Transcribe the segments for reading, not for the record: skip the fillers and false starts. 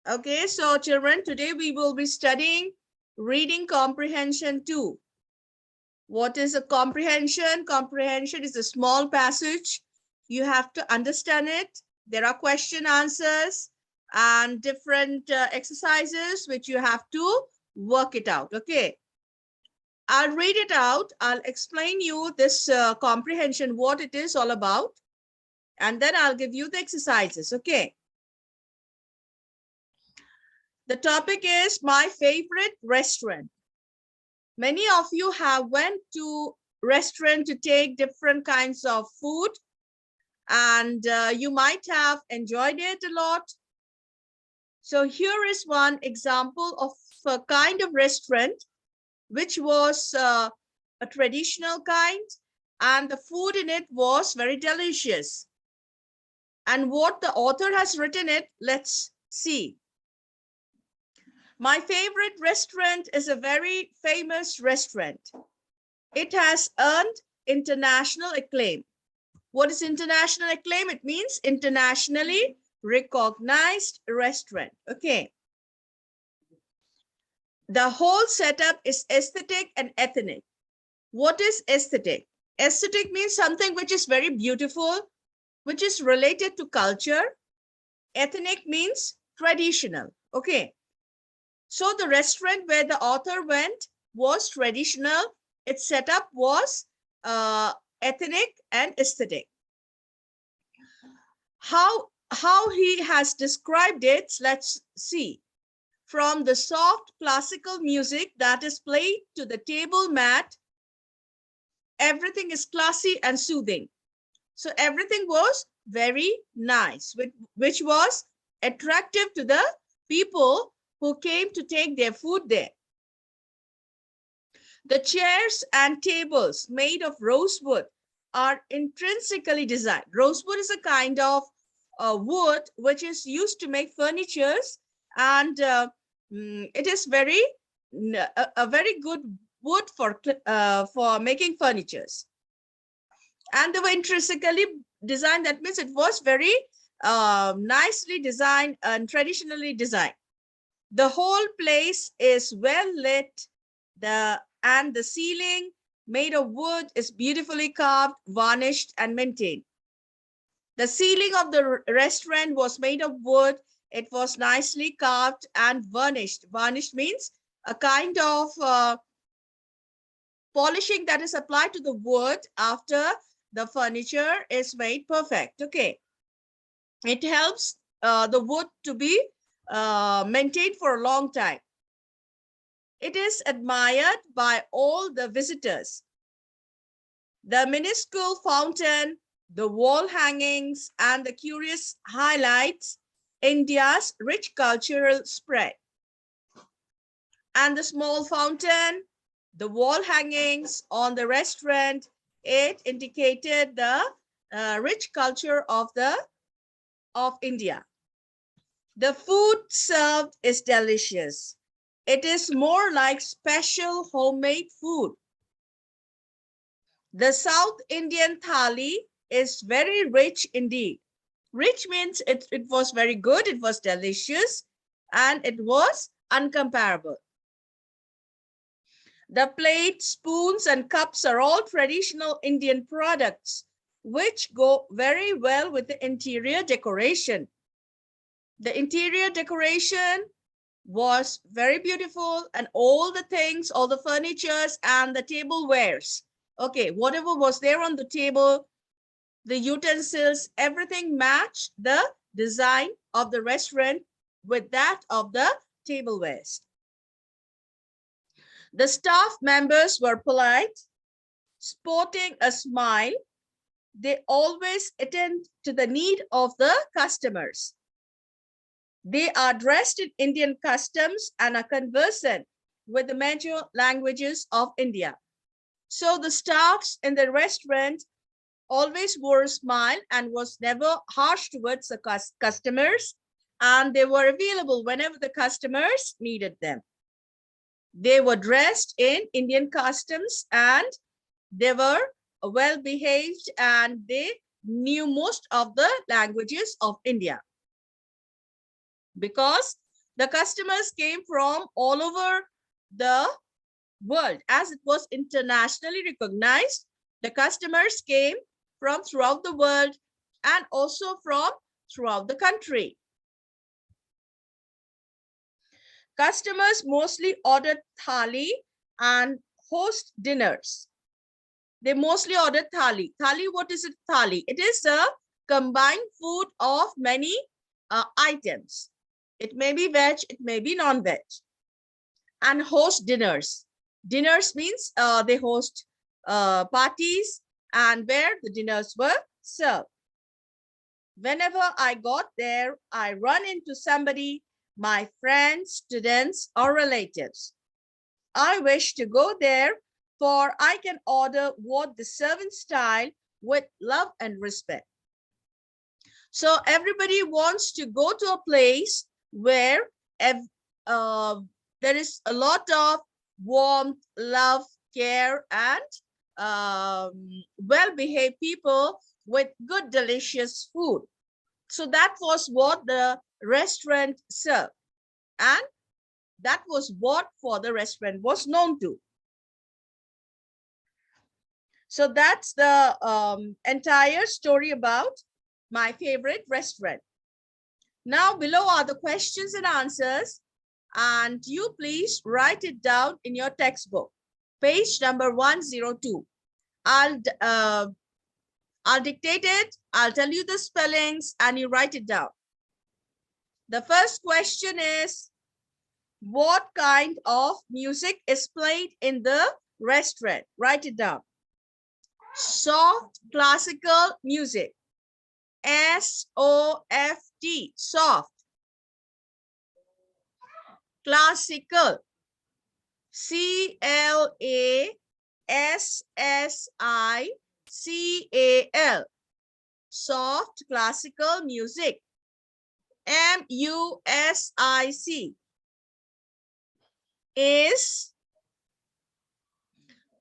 Okay, so children, today we will be studying reading comprehension 2. What is a comprehension? Comprehension is a small passage. You have to understand it. There are question answers and different exercises which you have to work it out. Okay. I'll read it out. I'll explain you this comprehension, what it is all about. And then I'll give you the exercises. Okay. The topic is my favorite restaurant. Many of you have went to restaurant to take different kinds of food, and you might have enjoyed it a lot. So here is one example of a kind of restaurant which was a traditional kind, and the food in it was very delicious. And what the author has written it, let's see. My favorite restaurant is a very famous restaurant. It has earned international acclaim. What is international acclaim? It means internationally recognized restaurant. Okay. The whole setup is aesthetic and ethnic. What is aesthetic? Aesthetic means something which is very beautiful, which is related to culture. Ethnic means traditional. Okay. So the restaurant where the author went was traditional. Its setup was ethnic and aesthetic. How he has described it, let's see. From the soft classical music that is played to the table mat, everything is classy and soothing. So everything was very nice, which was attractive to the people who came to take their food there. The chairs and tables made of rosewood are intrinsically designed. Rosewood is a kind of wood which is used to make furnitures, and it is a very good wood for making furnitures. And they were intrinsically designed. That means it was very nicely designed and traditionally designed. The whole place is well lit, and the ceiling made of wood is beautifully carved, varnished, and maintained. The ceiling of the restaurant was made of wood. It was nicely carved and varnished. Varnished means a kind of polishing that is applied to the wood after the furniture is made perfect. Okay. It helps the wood to be maintained for a long time. It is admired by all the visitors. The minuscule fountain, the wall hangings, and the curious highlights India's rich cultural spread. And the small fountain, the wall hangings on the restaurant, it indicated the rich culture of India. The food served is delicious. It is more like special homemade food. The South Indian thali is very rich indeed. Rich means it was very good, it was delicious, and it was uncomparable. The plates, spoons, and cups are all traditional Indian products, which go very well with the interior decoration. The interior decoration was very beautiful, and all the things, all the furnitures and the tablewares, okay, whatever was there on the table, the utensils, everything matched the design of the restaurant with that of the tablewares. The staff members were polite, sporting a smile. They always attend to the need of the customers. They are dressed in Indian customs and are conversant with the major languages of India. So the staffs in the restaurant always wore a smile and was never harsh towards the customers, and they were available whenever the customers needed them. They were dressed in Indian customs, and they were well behaved, and they knew most of the languages of India. Because The customers came from all over the world. As it was internationally recognized, the customers came from throughout the world and also from throughout the country. Customers mostly ordered thali and host dinners. They mostly ordered thali. Thali, what is it? Thali. It is a combined food of many items. It may be veg, it may be non-veg. And host dinners. Dinners means they host parties and where the dinners were served. Whenever I got there, I run into somebody, my friends, students, or relatives. I wish to go there, for I can order what the servant style with love and respect. So everybody wants to go to a place where there is a lot of warmth, love, care, and well-behaved people with good, delicious food. So that was what the restaurant served. And that was what for the restaurant was known to. So that's the entire story about my favorite restaurant. Now below are the questions and answers, and you please write it down in your textbook, page number 102. I'll dictate it, I'll tell you the spellings, and you write it down. The first question is, what kind of music is played in the restaurant? Write it down. Soft classical music. S-O-F-T, soft. Classical. C-L-A-S-S-I-C-A-L. Soft classical music. M-U-S-I-C. Is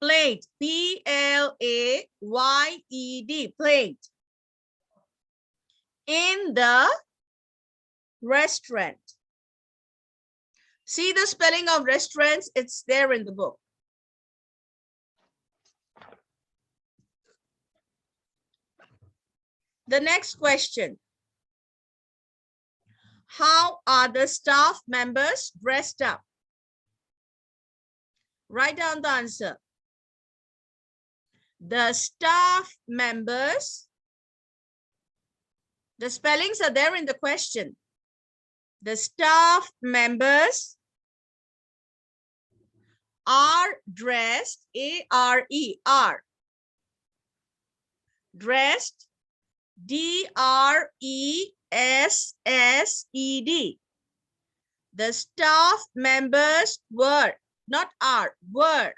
played. P-L-A-Y-E-D. Played. In the restaurant. See the spelling of restaurants, it's there in the book. The next question. How are the staff members dressed up? Write down the answer. The staff members, the spellings are there in the question. The staff members are dressed, A-R-E, are. Dressed, D-R-E-S-S-E-D. The staff members were, not are, were.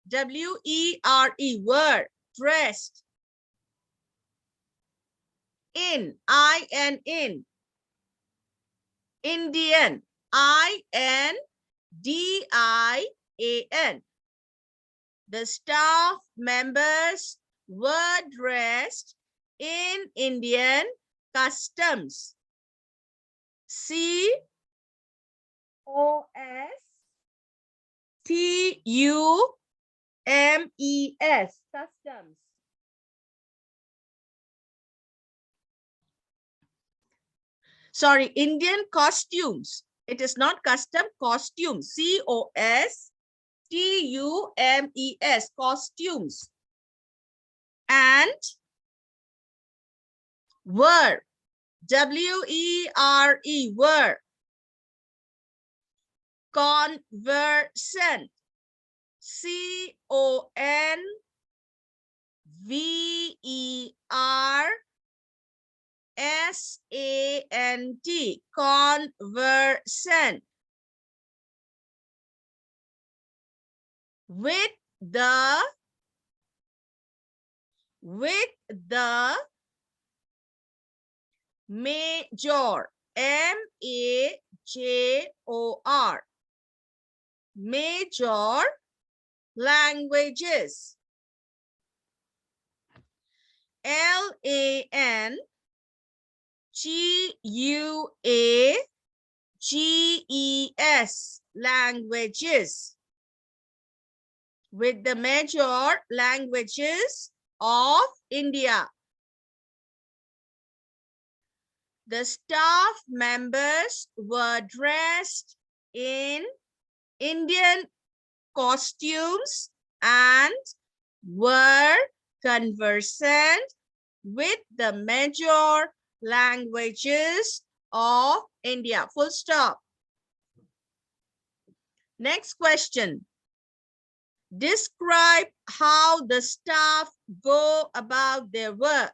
W-E-R-E, were, dressed. In, I-N, in. Indian, I-N-D-I-A-N. The staff members were dressed in Indian customs. C-O-S-T-U-M-E-S, customs. Sorry, Indian costumes. It is not custom, costumes. C-O-S-T-U-M-E-S, costumes. And were, W-E-R-E, were. Conversant, C-O-N-V-E-R-S-A-N-T, conversant. With the major, M-A-J-O-R, major languages. L-A-N-G-U-A-G-E GES, languages, with the major languages of India. The staff members were dressed in Indian costumes and were conversant with the major languages of India. Full stop. Next question. Describe how the staff go about their work.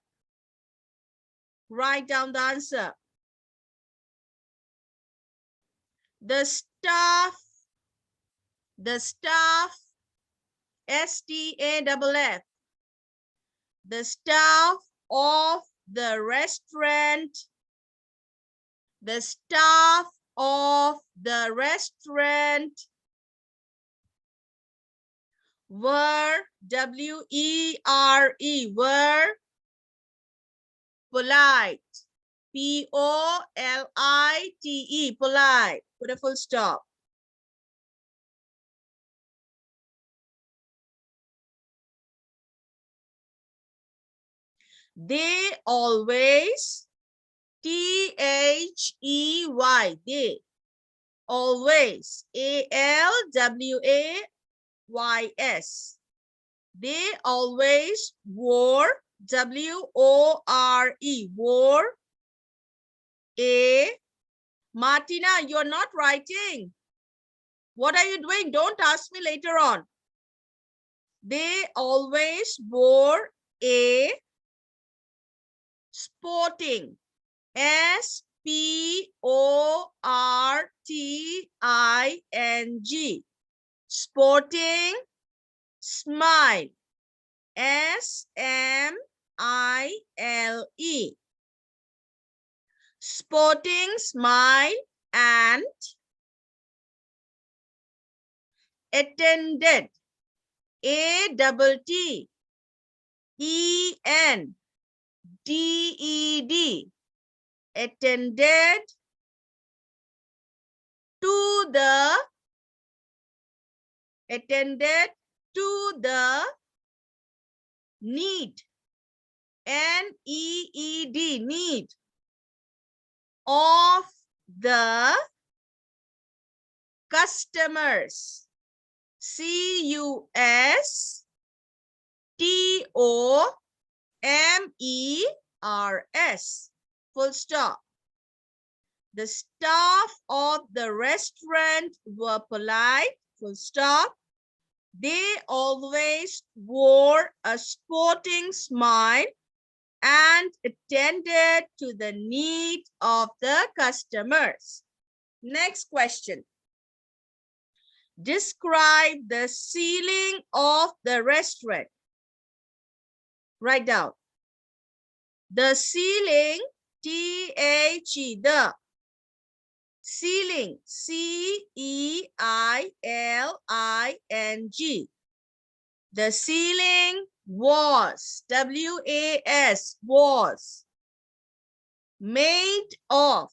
Write down the answer. The staff, S-T-A-F-F, the staff of the restaurant, the staff of the restaurant were, W-E-R-E, were polite, P-O-L-I-T-E, polite. Put a full stop. They always, T-H-E-Y, they, always, A-L-W-A-Y-S. They always wore, W-O-R-E, wore, a, Martina, you're not writing. What are you doing? Don't ask me later on. They always wore a sporting, S-P-O-R-T-I-N-G, sporting smile, S-M-I-L-E, sporting smile, and attended, A-T-T-E-N-D-E-D, attended to the need, N-E-E-D, need of the customers, C-U-S-T-O-M-E-R-S, full stop. The staff of the restaurant were polite, full stop. They always wore a sporting smile and attended to the need of the customers. Next question. Describe the ceiling of the restaurant. Write down. The ceiling, T-H-E, the ceiling, C-E-I-L-I-N-G. The ceiling was, W-A-S, was made of.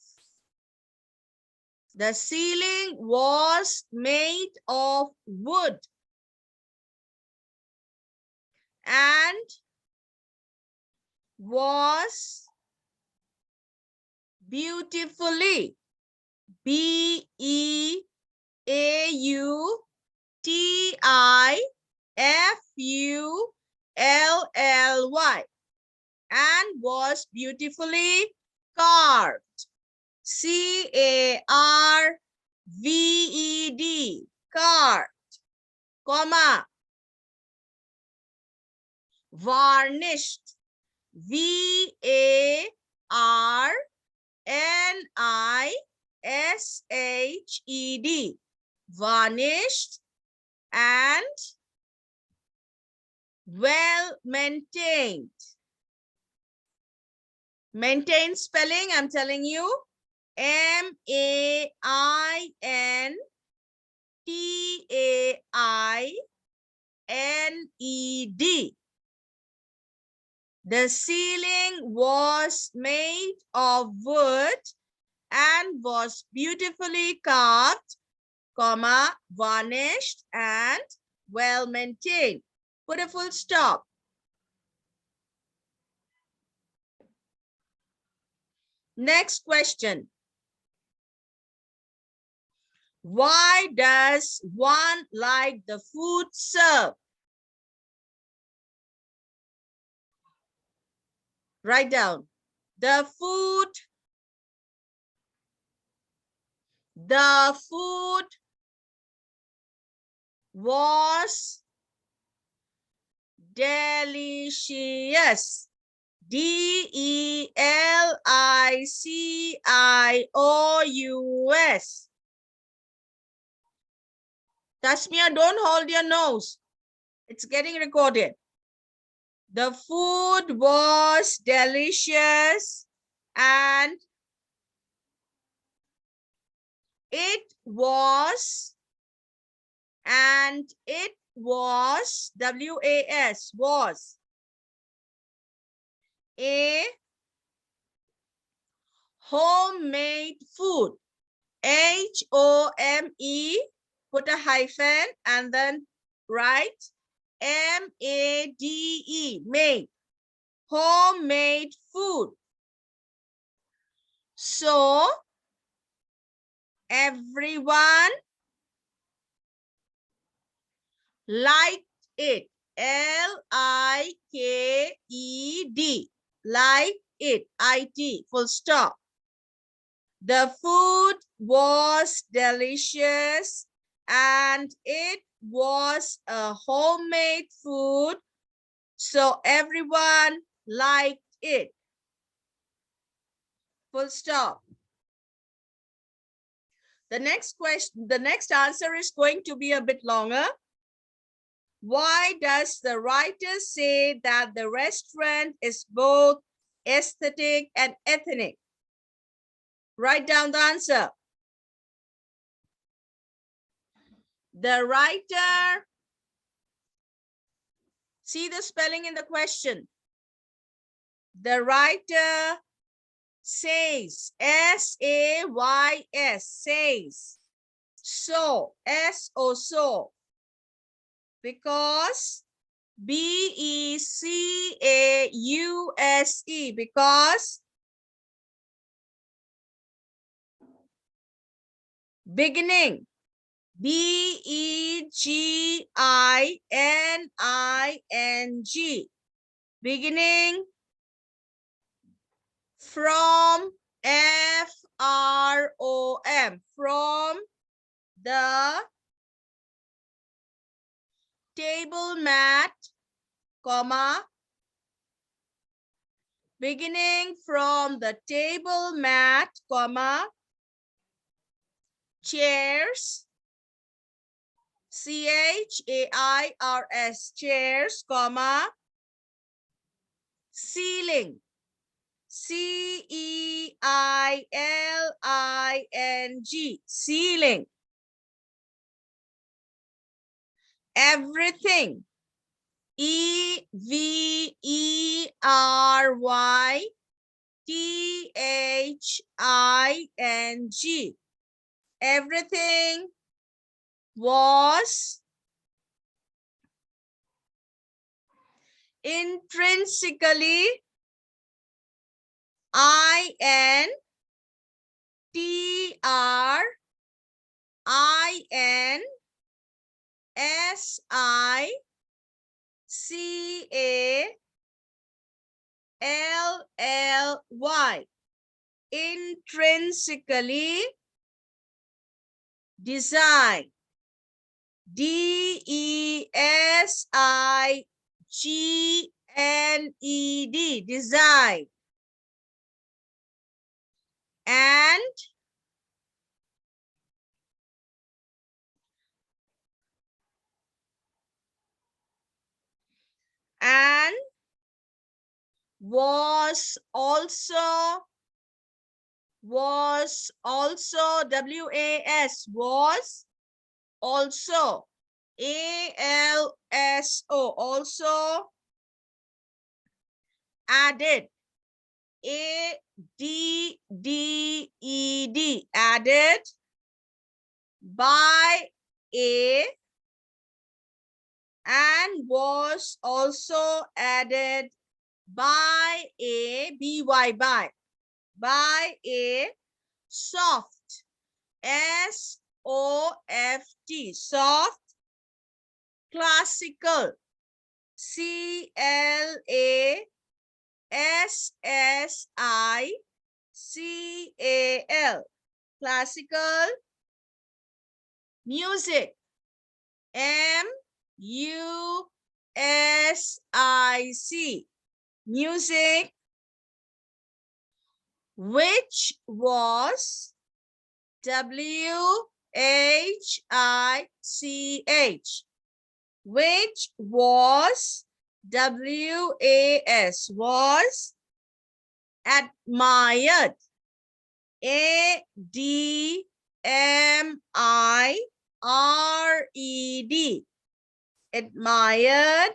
The ceiling was made of wood and was beautifully, B-E-A-U-T-I-F-U-L-L-Y, and was beautifully carved, C-A-R-V-E-D, carved, comma, varnished, V-A-R-N-I-S-H-E-D, varnished and well maintained. Maintained spelling, I'm telling you, M-A-I-N-T-A-I-N-E-D. The ceiling was made of wood and and was beautifully carved, comma, varnished and well maintained. Put a full stop. Next question. Why does one like the food served? Write down. The food was delicious. delicious. Tasmia, don't hold your nose. It's getting recorded. The food was delicious and it was W-A-S, was a homemade food. H-O-M-E, put a hyphen and then write M-A-D-E, made, homemade food. So, everyone liked it. L-I-K-E-D, like it, I-T, full stop. The food was delicious and it was a homemade food, so everyone liked it. Full stop. The next question, the next answer is going to be a bit longer. Why does the writer say that the restaurant is both aesthetic and ethnic? Write down the answer. The writer, see the spelling in the question. The writer says, S-A-Y-S, says, so, S-O, so, because B-E-C-A-U-S-E, because beginning, B-E-G-I-N-I-N-G, beginning from, F-R-O-M, from the table mat, comma, beginning from the table mat, comma, chairs, C-H-A-I-R-S, chairs, comma, ceiling, C-E-I-L-I-N-G, ceiling, everything, E-V-E-R-Y-T-H-I-N-G, everything was intrinsically, I-N-T-R-I-N-S-I-C-A-L-L-Y, intrinsically designed, D-E-S-I-G-N-E-D, design, and was also W-A-S, was also, A-L-S-O, also added, A-D-D-E-D, added by a and was also added by a by a soft S-O-F-T soft classical C-L-A-S-S-I-C-A-L classical music M-U-S-I-C music which was W-H-I-C-H which was W-A-S was admired A-D-M-I-R-E-D admired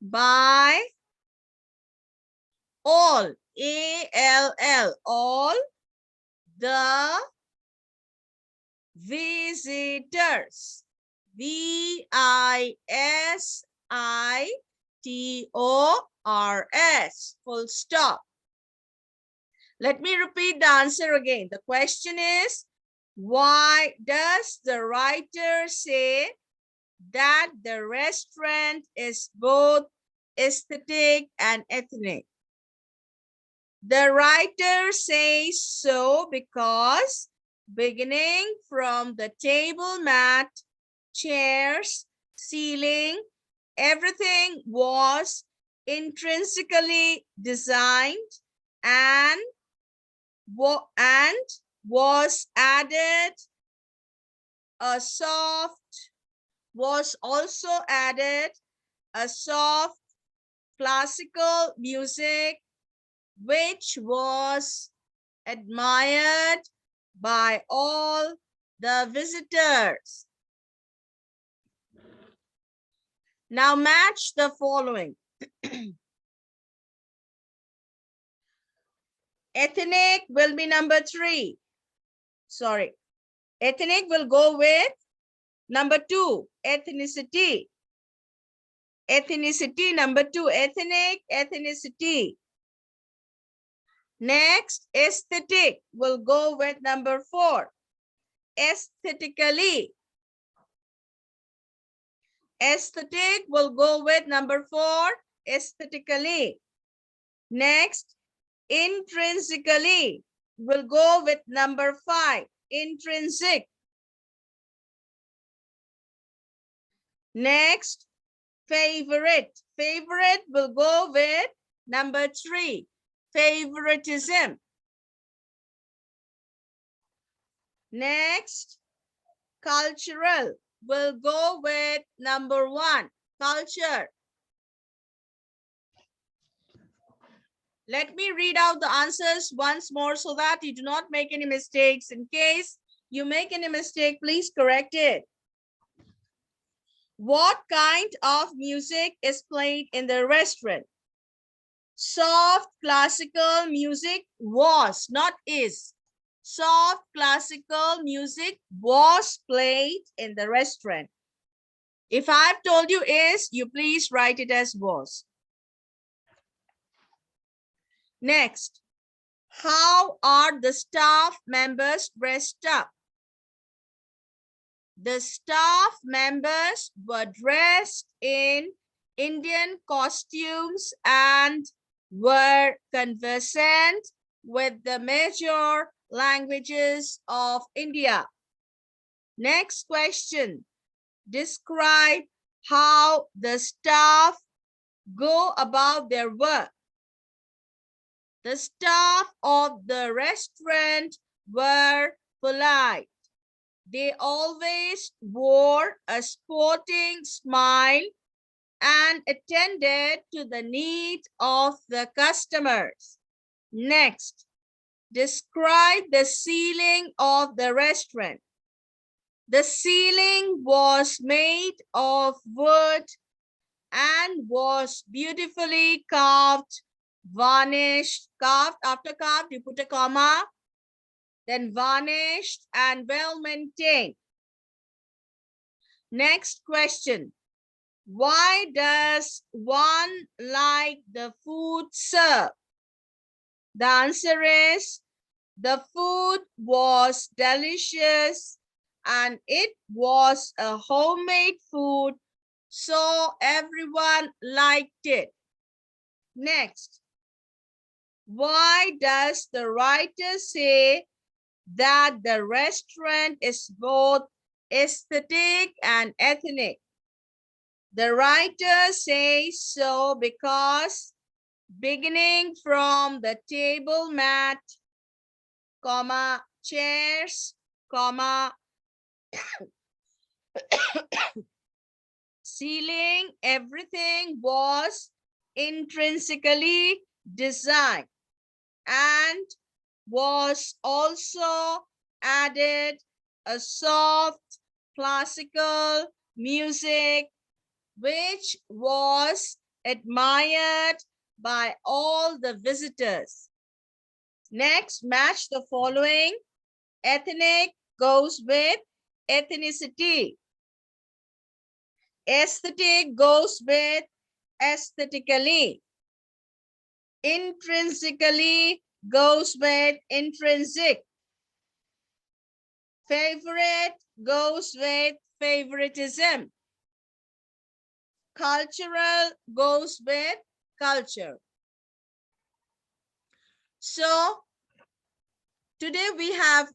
by all A-L-L all the visitors V-I-S-I-T-O-R-S full stop. Let me repeat the answer again. The question is, why does the writer say that the restaurant is both aesthetic and ethnic? The writer says so because beginning from the table mat, chairs, ceiling, everything was intrinsically designed and was added also added a soft classical music which was admired by all the visitors. Now match the following. Ethnic will be number 3. Sorry. Ethnic will go with number 2, ethnicity. Ethnicity, number 2, ethnic, ethnicity. Next, aesthetic will go with number 4, aesthetically. Aesthetic will go with number 4, aesthetically. Next, intrinsically will go with number 5, intrinsic. Next, favorite. Favorite will go with number 3, favoritism. Next, cultural will go with number 1, culture. Let me read out the answers once more so that you do not make any mistakes. In case you make any mistake, please correct it. What kind of music is played in the restaurant? Soft classical music was, not is. Soft classical music was played in the restaurant. If I've told you is, you please write it as was. Next, how are the staff members dressed up? The staff members were dressed in Indian costumes and were conversant with the major languages of India. Next question. Describe how the staff go about their work. The staff of the restaurant were polite. They always wore a sporting smile and attended to the needs of the customers. Next, describe the ceiling of the restaurant. The ceiling was made of wood and was beautifully carved, varnished. Carved, after carved, you put a comma. then varnished and well maintained. Next question. Why does one like the food served? The answer is the food was delicious and it was a homemade food, so everyone liked it. Next, why does the writer say that the restaurant is both aesthetic and ethnic? The writer says so because beginning from the table mat, comma, chairs, comma, ceiling, everything was intrinsically designed and was also added a soft classical music which was admired by all the visitors. Next, match the following. Ethnic goes with ethnicity. Aesthetic goes with aesthetically. Intrinsically goes with intrinsic. Favorite goes with favoritism. Cultural goes with culture. So today we have